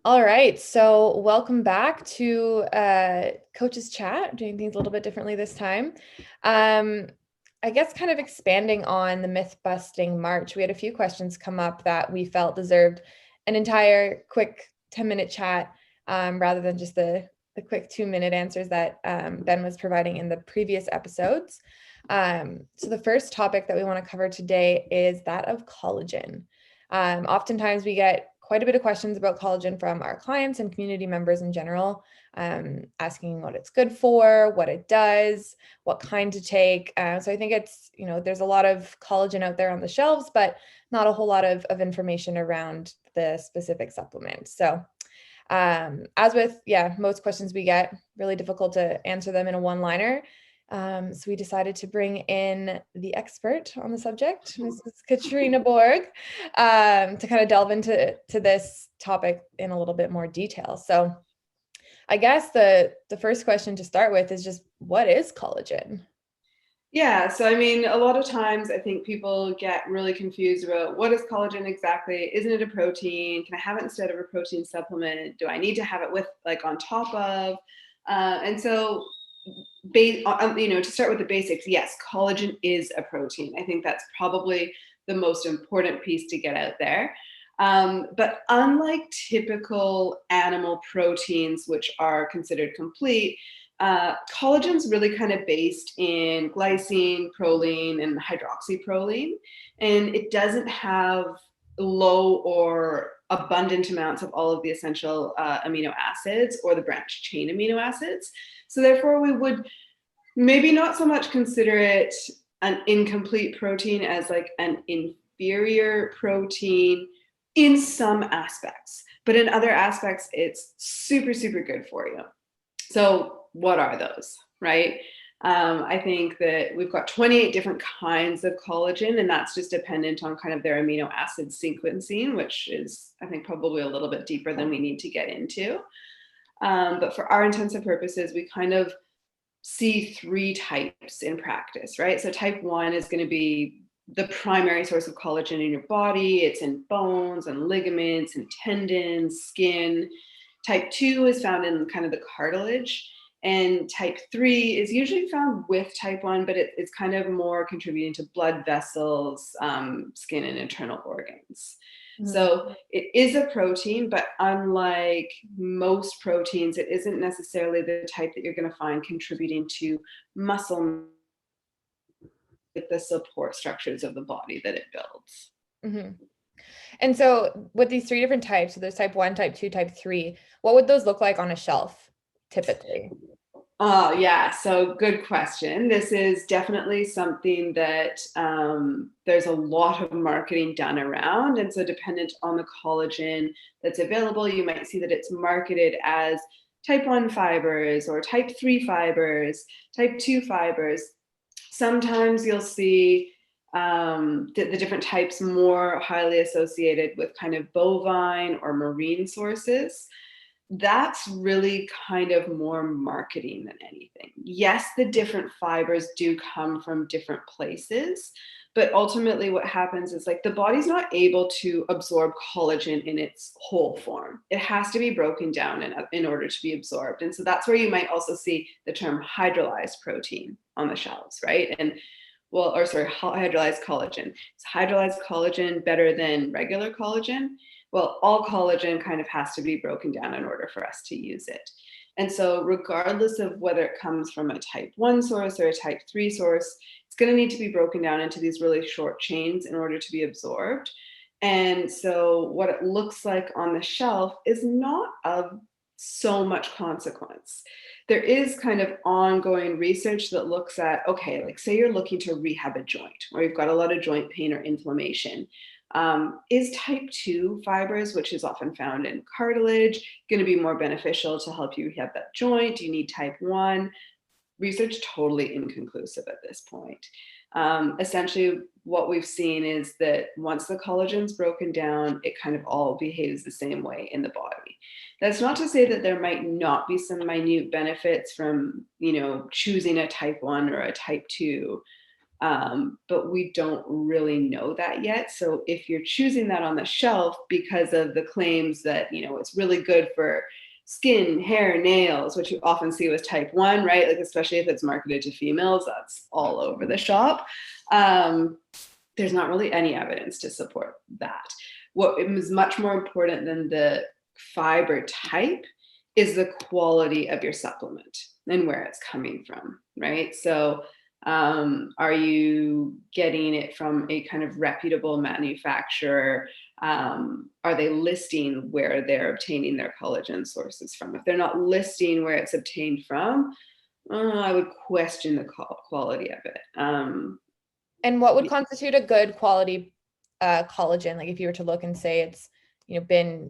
All right, so welcome back to Coach's Chat, doing things a little bit differently this time. Um, I guess kind of expanding on the myth busting march, we had a few questions come up that we felt deserved an entire quick 10-minute chat rather than just the quick 2-minute answers that Ben was providing in the previous episodes. So the first topic that we want to cover today is that of collagen. Oftentimes we get quite a bit of questions about collagen from our clients and community members in general, asking what it's good for, what it does, what kind to take. So I think there's a lot of collagen out there on the shelves, but not a whole lot of information around the specific supplement. So as with, most questions we get, really difficult to answer them in a one-liner. So we decided to bring in the expert on the subject, Mrs. Katrina Borg, to kind of delve into this topic in a little bit more detail. So I guess the first question to start with is just, what is collagen? Yeah, so I mean, a lot of times I think people get really confused about what is collagen exactly? Isn't it a protein? Can I have it instead of a protein supplement? Do I need to have it with, like, on top of? And so to start with the basics, yes, collagen is a protein. I think that's probably the most important piece to get out there. But unlike typical animal proteins, which are considered complete, collagen's really kind of based in glycine, proline, and hydroxyproline, and it doesn't have low or abundant amounts of all of the essential amino acids or the branched chain amino acids. So therefore, we would maybe not so much consider it an incomplete protein as like an inferior protein in some aspects, but in other aspects, it's super, super good for you. So what are those, right? I think that we've got 28 different kinds of collagen, and that's just dependent on kind of their amino acid sequencing, which is, I think, probably a little bit deeper than we need to get into. But for our intents and purposes, we kind of see three types in practice, right? So type 1 is going to be the primary source of collagen in your body. It's in bones and ligaments and tendons, skin. Type 2 is found in kind of the cartilage. And type 3 is usually found with type 1, but it's kind of more contributing to blood vessels, skin, and internal organs. Mm-hmm. So it is a protein, but unlike most proteins, it isn't necessarily the type that you're going to find contributing to muscle with the support structures of the body that it builds. Mm-hmm. And so with these three different types, so there's type 1, type 2, type 3, what would those look like on a shelf typically? Oh, yeah. So good question. This is definitely something that there's a lot of marketing done around. And so dependent on the collagen that's available, you might see that it's marketed as type 1 fibers or type 3 fibers, type 2 fibers. Sometimes you'll see the different types more highly associated with kind of bovine or marine sources. That's really kind of more marketing than anything. Yes, the different fibers do come from different places, but ultimately what happens is, like, the body's not able to absorb collagen in its whole form. It has to be broken down in order to be absorbed. And so that's where you might also see the term hydrolyzed protein on the shelves, right? Hydrolyzed collagen. Is hydrolyzed collagen better than regular collagen? Well, all collagen kind of has to be broken down in order for us to use it. And so regardless of whether it comes from a type 1 source or a type 3 source, it's going to need to be broken down into these really short chains in order to be absorbed. And so what it looks like on the shelf is not of so much consequence. There is kind of ongoing research that looks at, okay, like, say you're looking to rehab a joint, or you've got a lot of joint pain or inflammation. Is type 2 fibers, which is often found in cartilage, going to be more beneficial to help you rehab that joint? Do you need type 1? Research totally inconclusive at this point. Essentially, what we've seen is that once the collagen's broken down, it kind of all behaves the same way in the body. That's not to say that there might not be some minute benefits from, choosing a type 1 or a type 2 but we don't really know that yet. So if you're choosing that on the shelf because of the claims that, it's really good for skin, hair, nails, which you often see with type 1, right? Like, especially if it's marketed to females, that's all over the shop. There's not really any evidence to support that. What is much more important than the fiber type is the quality of your supplement and where it's coming from, right? So are you getting it from a kind of reputable manufacturer? Are they listing where they're obtaining their collagen sources from? If they're not listing where it's obtained from, I would question the quality of it. And what would constitute a good quality collagen? Like if you were to look and say it's, been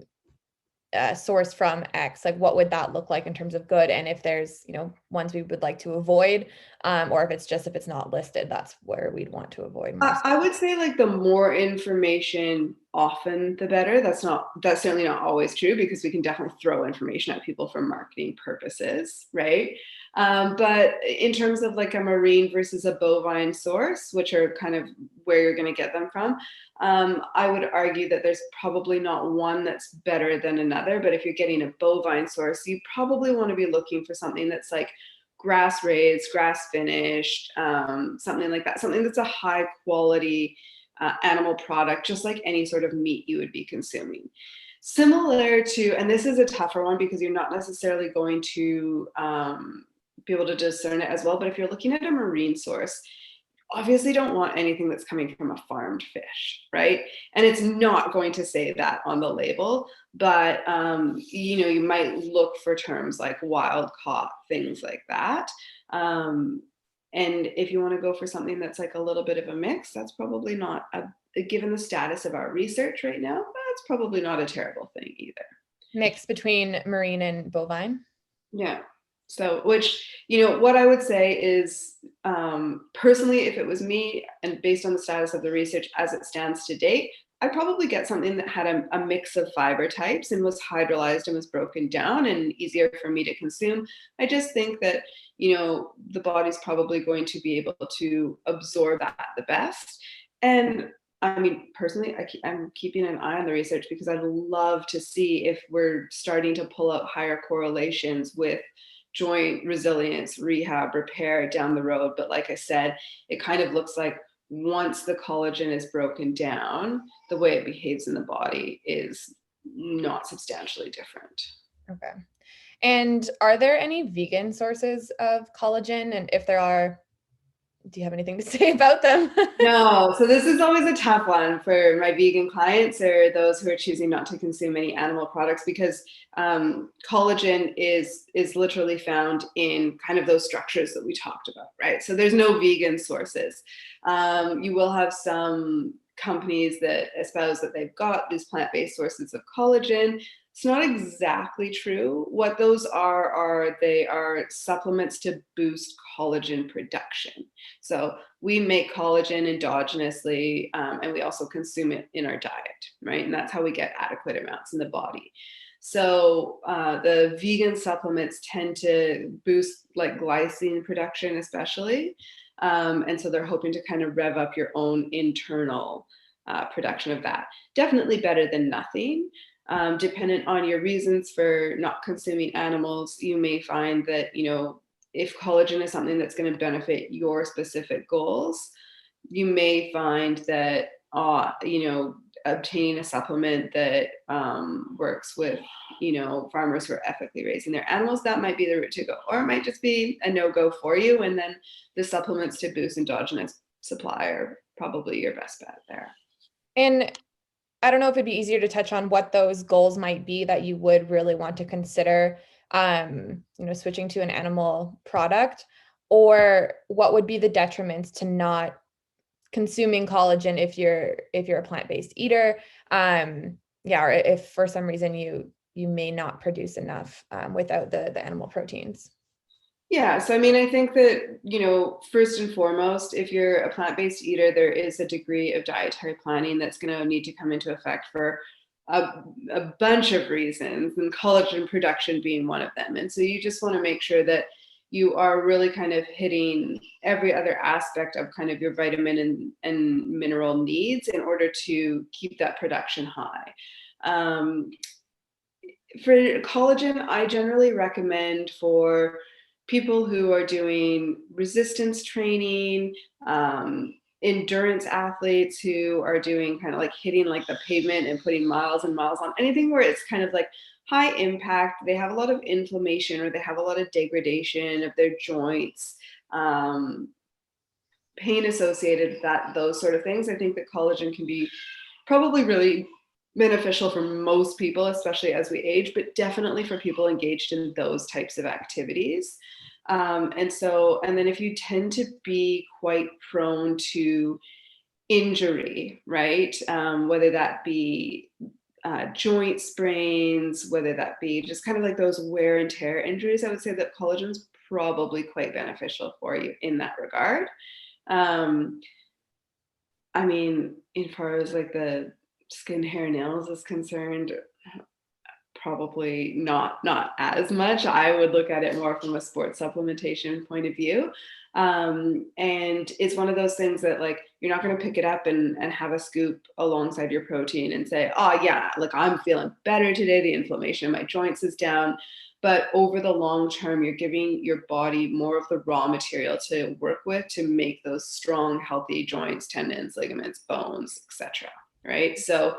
sourced from X, like what would that look like in terms of good? And if there's, ones we would like to avoid, or if it's not listed, that's where we'd want to avoid most. I would say like the more information, often the better. That's certainly not always true, because we can definitely throw information at people for marketing purposes, right? But in terms of like a marine versus a bovine source, which are kind of where you're going to get them from, I would argue that there's probably not one that's better than another. But if you're getting a bovine source, you probably want to be looking for something that's like grass raised, grass finished, something like that, something that's a high quality animal product, just like any sort of meat you would be consuming. Similar to, and this is a tougher one because you're not necessarily going to be able to discern it as well, but if you're looking at a marine source, obviously don't want anything that's coming from a farmed fish, right? And it's not going to say that on the label, but you might look for terms like wild caught, things like that. And if you want to go for something that's like a little bit of a mix, that's probably not given the status of our research right now, that's probably not a terrible thing either. Mix between marine and bovine? Yeah. So, which, what I would say is, personally, if it was me and based on the status of the research as it stands to date, I'd probably get something that had a mix of fiber types and was hydrolyzed and was broken down and easier for me to consume. I just think that, the body's probably going to be able to absorb that the best. And I mean, personally, I'm keeping an eye on the research because I'd love to see if we're starting to pull out higher correlations with joint resilience, rehab, repair down the road. But like I said, it kind of looks like once the collagen is broken down, the way it behaves in the body is not substantially different. Okay. And are there any vegan sources of collagen? And if there are, do you have anything to say about them? No. So this is always a tough one for my vegan clients or those who are choosing not to consume any animal products, because collagen is literally found in kind of those structures that we talked about, right? So there's no vegan sources. You will have some companies that espouse that they've got these plant-based sources of collagen. It's not exactly true. What those are they are supplements to boost collagen production. So we make collagen endogenously, and we also consume it in our diet, right? And that's how we get adequate amounts in the body. So the vegan supplements tend to boost like glycine production, especially. And so they're hoping to kind of rev up your own internal production of that. Definitely better than nothing. Dependent on your reasons for not consuming animals, you may find that, if collagen is something that's going to benefit your specific goals, you may find that, obtaining a supplement that works with, farmers who are ethically raising their animals, that might be the route to go. Or it might just be a no-go for you. And then the supplements to boost endogenous supply are probably your best bet there. And I don't know if it'd be easier to touch on what those goals might be that you would really want to consider, switching to an animal product, or what would be the detriments to not consuming collagen if you're a plant-based eater, or if for some reason you may not produce enough without the animal proteins. Yeah. So, I mean, I think that, first and foremost, if you're a plant-based eater, there is a degree of dietary planning that's going to need to come into effect for a bunch of reasons, and collagen production being one of them. And so you just want to make sure that you are really kind of hitting every other aspect of kind of your vitamin and mineral needs in order to keep that production high. For collagen, I generally recommend for people who are doing resistance training, endurance athletes who are doing kind of like hitting like the pavement and putting miles and miles on anything where it's kind of like high impact, they have a lot of inflammation or they have a lot of degradation of their joints, pain associated with that, those sort of things. I think that collagen can be probably really beneficial for most people, especially as we age, but definitely for people engaged in those types of activities. And then if you tend to be quite prone to injury, right? Whether that be joint sprains, whether that be just kind of like those wear and tear injuries, I would say that collagen is probably quite beneficial for you in that regard. I mean, as far as like the skin, hair, nails is concerned, probably not as much. I would look at it more from a sports supplementation point of view. And it's one of those things that like, you're not going to pick it up and have a scoop alongside your protein and say, oh yeah, like I'm feeling better today. The inflammation in my joints is down. But over the long term, you're giving your body more of the raw material to work with to make those strong, healthy joints, tendons, ligaments, bones, etc. Right? So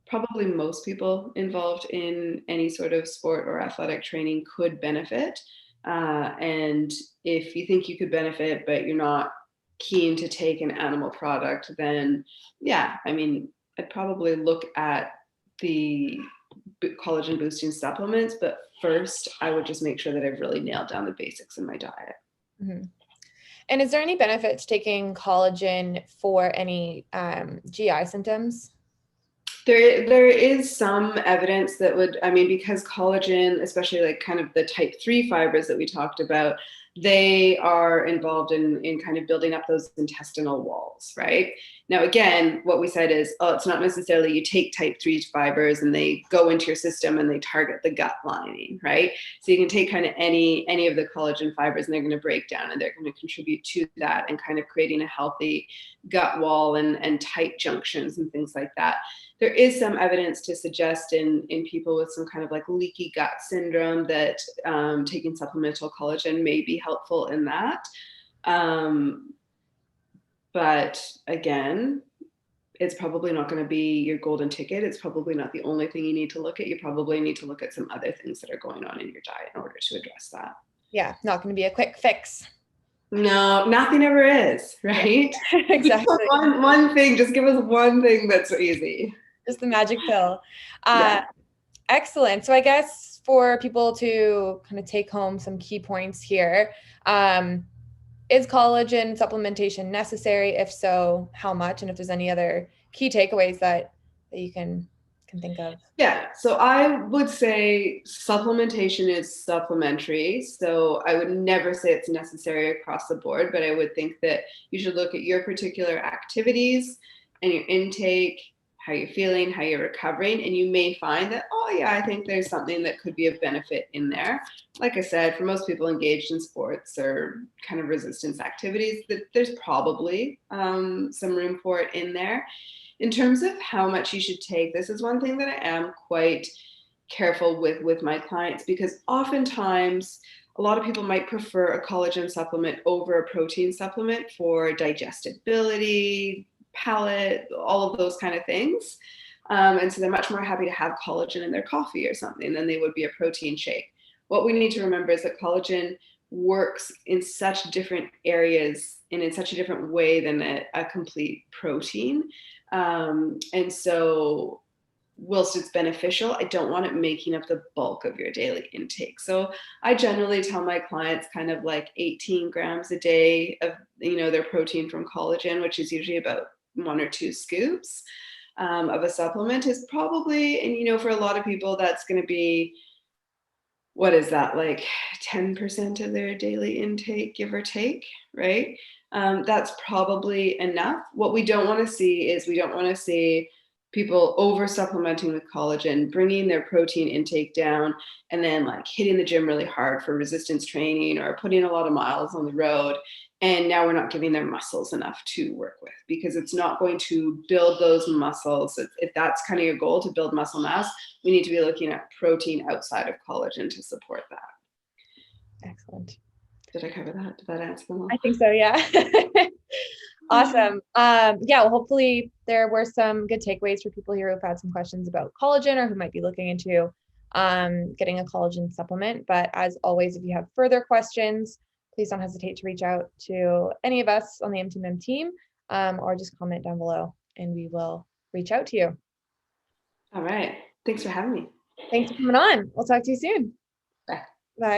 probably most people involved in any sort of sport or athletic training could benefit. And if you think you could benefit, but you're not keen to take an animal product, then yeah, I mean, I'd probably look at the collagen boosting supplements, but first I would just make sure that I've really nailed down the basics in my diet. Mm-hmm. And is there any benefit to taking collagen for any GI symptoms? There is some evidence that would, I mean, because collagen, especially like kind of the type 3 fibers that we talked about, they are involved in kind of building up those intestinal walls, right? Now, again, what we said is, oh, it's not necessarily you take type 3 fibers and they go into your system and they target the gut lining, right? So you can take kind of any of the collagen fibers and they're going to break down and they're going to contribute to that and kind of creating a healthy gut wall and tight junctions and things like that. There is some evidence to suggest in people with some kind of like leaky gut syndrome that taking supplemental collagen may be helpful in that. But again, it's probably not going to be your golden ticket. It's probably not the only thing you need to look at. You probably need to look at some other things that are going on in your diet in order to address that. Yeah, not going to be a quick fix. No, nothing ever is, right? Exactly. One thing, just give us one thing that's easy. Just the magic pill. Excellent. So I guess for people to kind of take home some key points here, is collagen supplementation necessary? If so, how much? And if there's any other key takeaways that you can think of? Yeah, so I would say supplementation is supplementary. So I would never say it's necessary across the board, but I would think that you should look at your particular activities and your intake, how you're feeling, how you're recovering, and you may find that, oh yeah, I think there's something that could be of benefit in there. Like I said, for most people engaged in sports or kind of resistance activities, that there's probably some room for it in there. In terms of how much you should take, this is one thing that I am quite careful with my clients, because oftentimes a lot of people might prefer a collagen supplement over a protein supplement for digestibility, palate, all of those kind of things. And so they're much more happy to have collagen in their coffee or something than they would be a protein shake. What we need to remember is that collagen works in such different areas and in such a different way than a complete protein. And so whilst it's beneficial, I don't want it making up the bulk of your daily intake. So I generally tell my clients kind of like 18 grams a day of, their protein from collagen, which is usually about 1 or 2 scoops of a supplement is probably, and for a lot of people, that's going to be, what is that, like 10% of their daily intake, give or take, right? That's probably enough. What we don't want to see is we don't want to see people over supplementing with collagen, bringing their protein intake down, and then like hitting the gym really hard for resistance training or putting a lot of miles on the road. And now we're not giving their muscles enough to work with, because it's not going to build those muscles. If that's kind of your goal, to build muscle mass, we need to be looking at protein outside of collagen to support that. Excellent. Did I cover that? Did that answer them all? I think so, yeah. Awesome. Yeah, well, hopefully there were some good takeaways for people here who've had some questions about collagen or who might be looking into getting a collagen supplement. But as always, if you have further questions, please don't hesitate to reach out to any of us on the MTMM team, or just comment down below and we will reach out to you. All right. Thanks for having me. Thanks for coming on. We'll talk to you soon. Bye. Bye.